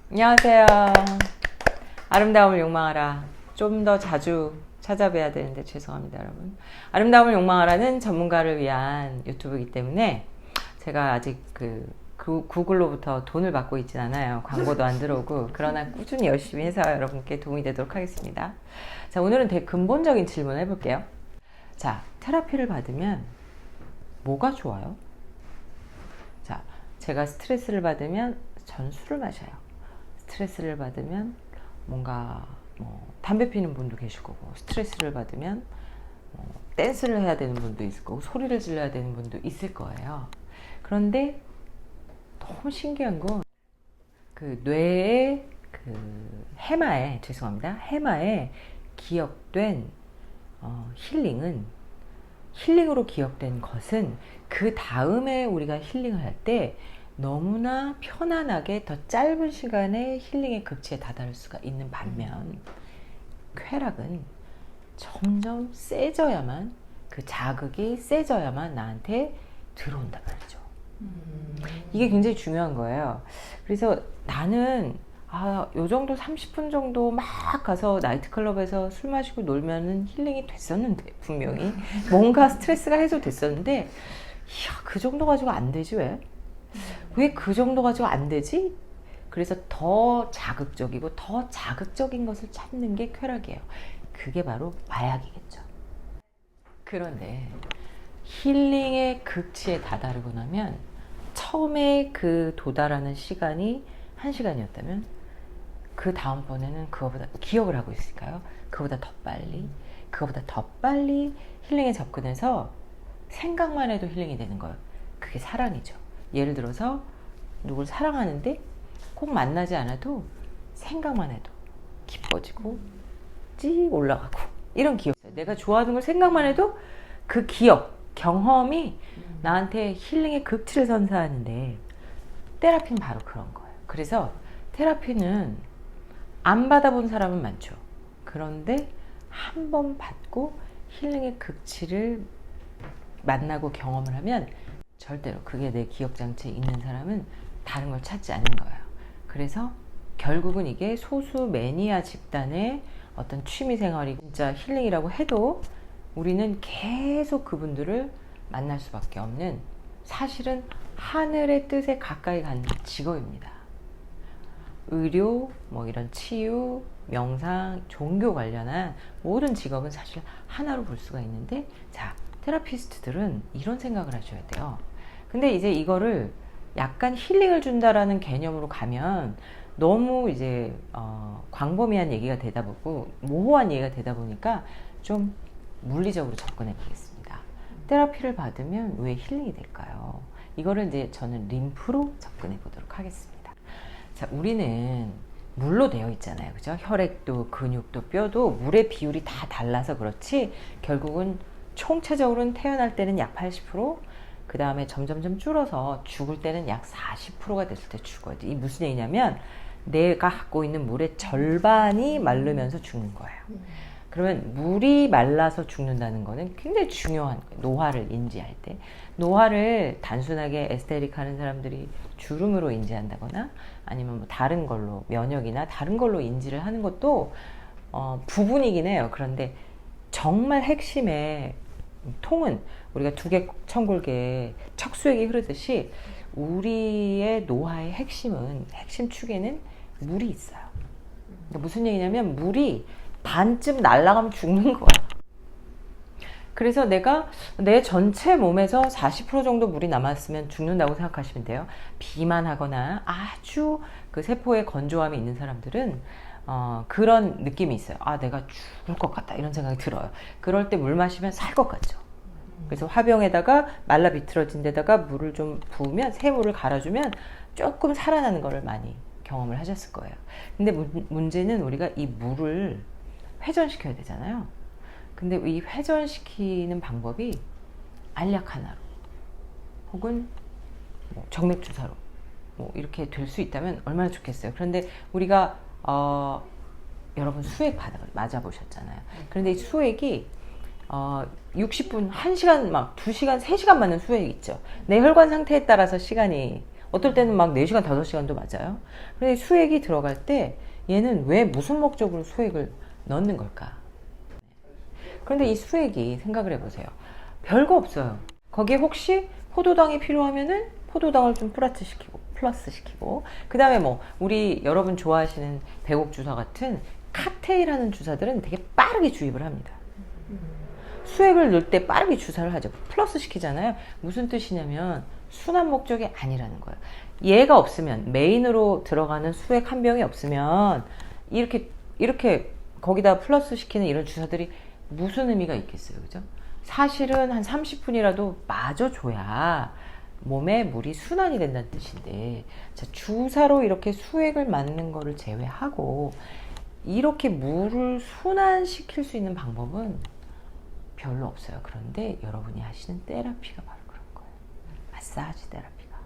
안녕하세요. 아름다움을 욕망하라. 좀 더 자주 찾아뵈야 되는데 죄송합니다, 여러분. 아름다움을 욕망하라는 전문가를 위한 유튜브이기 때문에 제가 아직 구글로부터 돈을 받고 있진 않아요. 광고도 안 들어오고. 그러나 꾸준히 열심히 해서 여러분께 도움이 되도록 하겠습니다. 자, 오늘은 되게 근본적인 질문을 해볼게요. 자, 테라피를 받으면 뭐가 좋아요? 자, 제가 스트레스를 받으면 전 술을 마셔요. 스트레스를 받으면 뭔가 담배 피는 분도 계실 거고, 스트레스를 받으면 댄스를 해야 되는 분도 있을 거고, 소리를 질러야 되는 분도 있을 거예요. 그런데 너무 신기한 건 그 뇌의 해마에 기억된 힐링으로 기억된 것은 그 다음에 우리가 힐링을 할 때 너무나 편안하게 더 짧은 시간에 힐링의 극치에 다다를 수가 있는 반면, 쾌락은 점점 세져야만, 그 자극이 세져야만 나한테 들어온단 말이죠. 이게 굉장히 중요한 거예요. 그래서 나는 요 정도 30분 정도 막 가서 나이트클럽에서 술 마시고 놀면은 힐링이 됐었는데, 분명히 뭔가 스트레스가 해소됐었는데, 그 정도 가지고 안 되지 왜 그 정도 가지고 안 되지? 그래서 더 자극적이고 더 자극적인 것을 찾는 게 쾌락이에요. 그게 바로 마약이겠죠. 그런데 힐링의 극치에 다다르고 나면, 처음에 그 도달하는 시간이 1시간이었다면 그 다음번에는 그거보다 기억을 하고 있으니까요. 그거보다 더 빨리 힐링에 접근해서 생각만 해도 힐링이 되는 거예요. 그게 사랑이죠. 예를 들어서 누굴 사랑하는데 꼭 만나지 않아도 생각만 해도 기뻐지고 찌 올라가고, 이런 기억. 내가 좋아하는 걸 생각만 해도 그 경험이 나한테 힐링의 극치를 선사하는데, 테라피는 바로 그런 거예요. 그래서 테라피는 안 받아본 사람은 많죠. 그런데 한 번 받고 힐링의 극치를 만나고 경험을 하면 절대로 그게 내 기억장치에 있는 사람은 다른 걸 찾지 않는 거예요. 그래서 결국은 이게 소수 매니아 집단의 어떤 취미생활이 진짜 힐링이라고 해도 우리는 계속 그분들을 만날 수밖에 없는, 사실은 하늘의 뜻에 가까이 가는 직업입니다. 의료, 이런 치유, 명상, 종교 관련한 모든 직업은 사실 하나로 볼 수가 있는데, 자, 테라피스트들은 이런 생각을 하셔야 돼요. 근데 이제 이거를 약간 힐링을 준다라는 개념으로 가면 너무 이제 광범위한 얘기가 되다 보고 모호한 얘기가 되다 보니까 좀 물리적으로 접근해 보겠습니다. 테라피를 받으면 왜 힐링이 될까요? 이거를 이제 저는 림프로 접근해 보도록 하겠습니다. 자, 우리는 물로 되어 있잖아요. 그죠? 혈액도 근육도 뼈도 물의 비율이 다 달라서 그렇지, 결국은 총체적으로는 태어날 때는 약 80%, 그 다음에 점점점 줄어서 죽을 때는 약 40%가 됐을 때 죽어요. 이 무슨 얘기냐면, 내가 갖고 있는 물의 절반이 마르면서 죽는 거예요. 그러면 물이 말라서 죽는다는 거는 굉장히 중요한 거예요. 노화를 인지할 때. 노화를 단순하게 에스테릭 하는 사람들이 주름으로 인지한다거나, 아니면 다른 걸로, 면역이나 다른 걸로 인지를 하는 것도 부분이긴 해요. 그런데 정말 핵심의 통은, 우리가 두개 청골기에 척수액이 흐르듯이 우리의 노화의 핵심 축에는 물이 있어요. 그러니까 무슨 얘기냐면, 물이 반쯤 날아가면 죽는 거야. 그래서 내가 내 전체 몸에서 40% 정도 물이 남았으면 죽는다고 생각하시면 돼요. 비만하거나 아주 그 세포에 건조함이 있는 사람들은 그런 느낌이 있어요. 내가 죽을 것 같다, 이런 생각이 들어요. 그럴 때 물 마시면 살 것 같죠. 그래서 화병에다가 말라 비틀어진 데다가 물을 좀 부으면, 새물을 갈아주면 조금 살아나는 거를 많이 경험을 하셨을 거예요. 근데 문제는 우리가 이 물을 회전시켜야 되잖아요. 근데 이 회전시키는 방법이 알약 하나로 혹은 정맥 주사로 이렇게 될 수 있다면 얼마나 좋겠어요. 그런데 우리가 여러분 수액 맞아보셨잖아요. 그런데 이 수액이 60분, 1시간, 2시간, 3시간 맞는 수액이 있죠. 내 혈관 상태에 따라서 시간이 어떨 때는 막 4시간, 5시간도 맞아요. 근데 수액이 들어갈 때 얘는 왜 무슨 목적으로 수액을 넣는 걸까? 그런데 이 수액이 생각을 해보세요. 별거 없어요. 거기에 혹시 포도당이 필요하면은 포도당을 좀 플러스 시키고, 그 다음에 뭐 우리 여러분 좋아하시는 백옥 주사 같은 칵테일 하는 주사들은 되게 빠르게 주입을 합니다. 수액을 넣을 때 빠르게 주사를 하죠. 플러스 시키잖아요. 무슨 뜻이냐면 순환 목적이 아니라는 거예요. 얘가 없으면, 메인으로 들어가는 수액 한 병이 없으면 이렇게 거기다 플러스 시키는 이런 주사들이 무슨 의미가 있겠어요, 그죠? 사실은 한 30분이라도 맞아줘야 몸에 물이 순환이 된다는 뜻인데, 자, 주사로 이렇게 수액을 맞는 거를 제외하고 이렇게 물을 순환시킬 수 있는 방법은 별로 없어요. 그런데 여러분이 하시는 테라피가 바로 그런 거예요. 마사지 테라피가.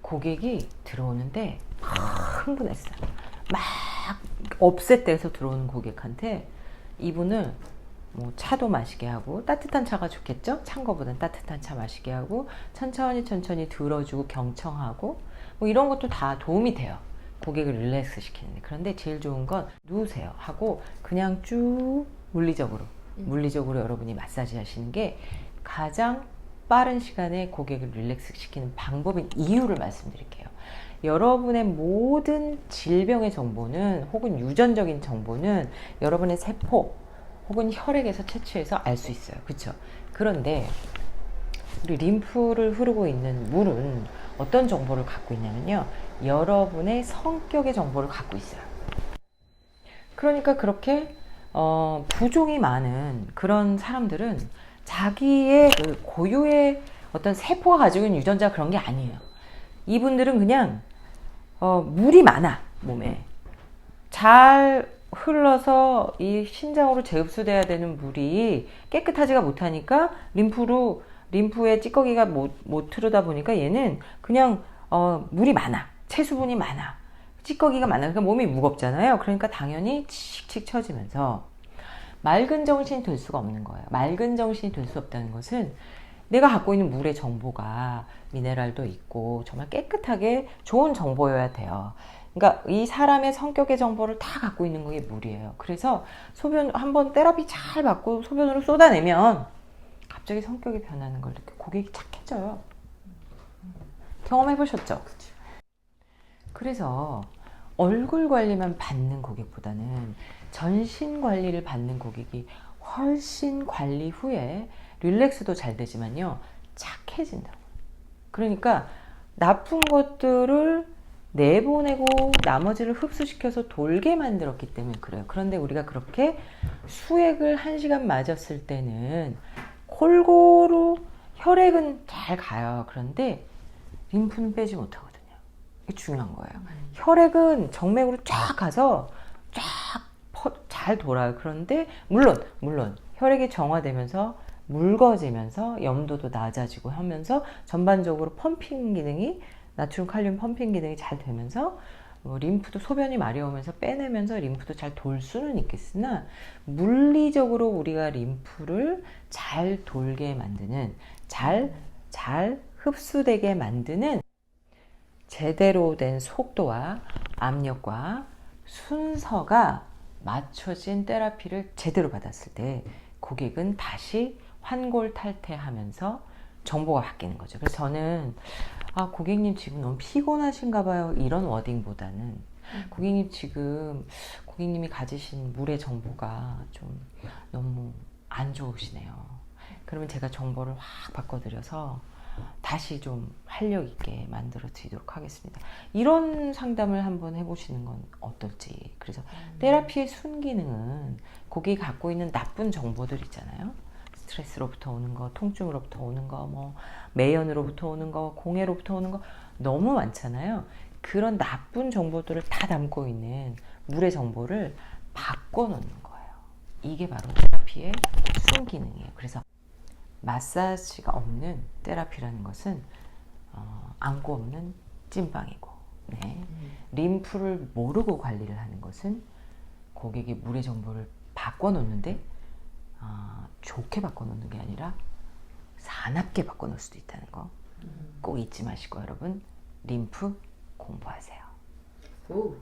고객이 들어오는데 흥분했어요. 막 업셋돼서 들어오는 고객한테 이분을 뭐 차도 마시게 하고, 따뜻한 차가 좋겠죠? 찬 거보단 따뜻한 차 마시게 하고, 천천히 들어주고 경청하고, 뭐 이런 것도 다 도움이 돼요. 고객을 릴렉스 시키는데. 그런데 제일 좋은 건 누우세요 하고 그냥 쭉 물리적으로 여러분이 마사지 하시는 게 가장 빠른 시간에 고객을 릴렉스 시키는 방법인 이유를 말씀드릴게요. 여러분의 모든 질병의 정보는, 혹은 유전적인 정보는 여러분의 세포 혹은 혈액에서 채취해서 알 수 있어요. 그렇죠? 그런데 우리 림프를 흐르고 있는 물은 어떤 정보를 갖고 있냐면요, 여러분의 성격의 정보를 갖고 있어요. 그러니까 그렇게 부종이 많은 그런 사람들은 자기의 그 고유의 어떤 세포가 가지고 있는 유전자 그런 게 아니에요. 이분들은 그냥 물이 많아, 몸에. 잘 흘러서 이 신장으로 재흡수돼야 되는 물이 깨끗하지가 못하니까 림프에 찌꺼기가 못 흐르다 보니까 얘는 그냥 물이 많아, 체수분이 많아, 찌꺼기가 많아. 그러니까 몸이 무겁잖아요. 그러니까 당연히 칙칙 처지면서 맑은 정신이 될 수가 없는 거예요. 맑은 정신이 될 수 없다는 것은 내가 갖고 있는 물의 정보가 미네랄도 있고 정말 깨끗하게 좋은 정보여야 돼요. 그러니까 이 사람의 성격의 정보를 다 갖고 있는 게 물이에요. 그래서 소변 한번 테라피 잘 받고 소변으로 쏟아내면 갑자기 성격이 변하는 걸 느껴. 고객이 착해져요. 경험해 보셨죠? 그래서 얼굴 관리만 받는 고객보다는 전신 관리를 받는 고객이 훨씬 관리 후에 릴렉스도 잘 되지만요, 착해진다고. 그러니까 나쁜 것들을 내보내고 나머지를 흡수시켜서 돌게 만들었기 때문에 그래요. 그런데 우리가 그렇게 수액을 1시간 맞았을 때는 골고루 혈액은 잘 가요. 그런데 림프는 빼지 못하거든요. 이게 중요한 거예요. 혈액은 정맥으로 쫙 가서 쫙 잘 돌아요. 그런데 물론 혈액이 정화되면서 묽어지면서 염도도 낮아지고 하면서 전반적으로 펌핑 기능이, 나트륨 칼륨 펌핑 기능이 잘 되면서 림프도 소변이 마려우면서 빼내면서 림프도 잘 돌 수는 있겠으나, 물리적으로 우리가 림프를 잘 돌게 만드는, 잘 흡수되게 만드는 제대로 된 속도와 압력과 순서가 맞춰진 테라피를 제대로 받았을 때 고객은 다시 환골탈태하면서 정보가 바뀌는 거죠. 그래서 저는 고객님 지금 너무 피곤하신가 봐요, 이런 워딩보다는 고객님이 가지신 물의 정보가 좀 너무 안 좋으시네요. 그러면 제가 정보를 확 바꿔드려서 다시 좀 활력 있게 만들어 드리도록 하겠습니다. 이런 상담을 한번 해보시는 건 어떨지. 그래서 테라피의 순기능은 고객이 갖고 있는 나쁜 정보들 있잖아요. 스트레스로부터 오는 거, 통증으로부터 오는 거, 뭐 매연으로부터 오는 거, 공해로부터 오는 거 너무 많잖아요. 그런 나쁜 정보들을 다 담고 있는 물의 정보를 바꿔놓는 거예요. 이게 바로 테라피의 순기능이에요. 그래서 마사지가 없는 테라피라는 것은 안고 없는 찐빵이고, 네. 림프를 모르고 관리를 하는 것은 고객이 물의 정보를 바꿔놓는데 좋게 바꿔놓는 게 아니라 사납게 바꿔놓을 수도 있다는 거 꼭 잊지 마시고 여러분, 림프 공부하세요. 오.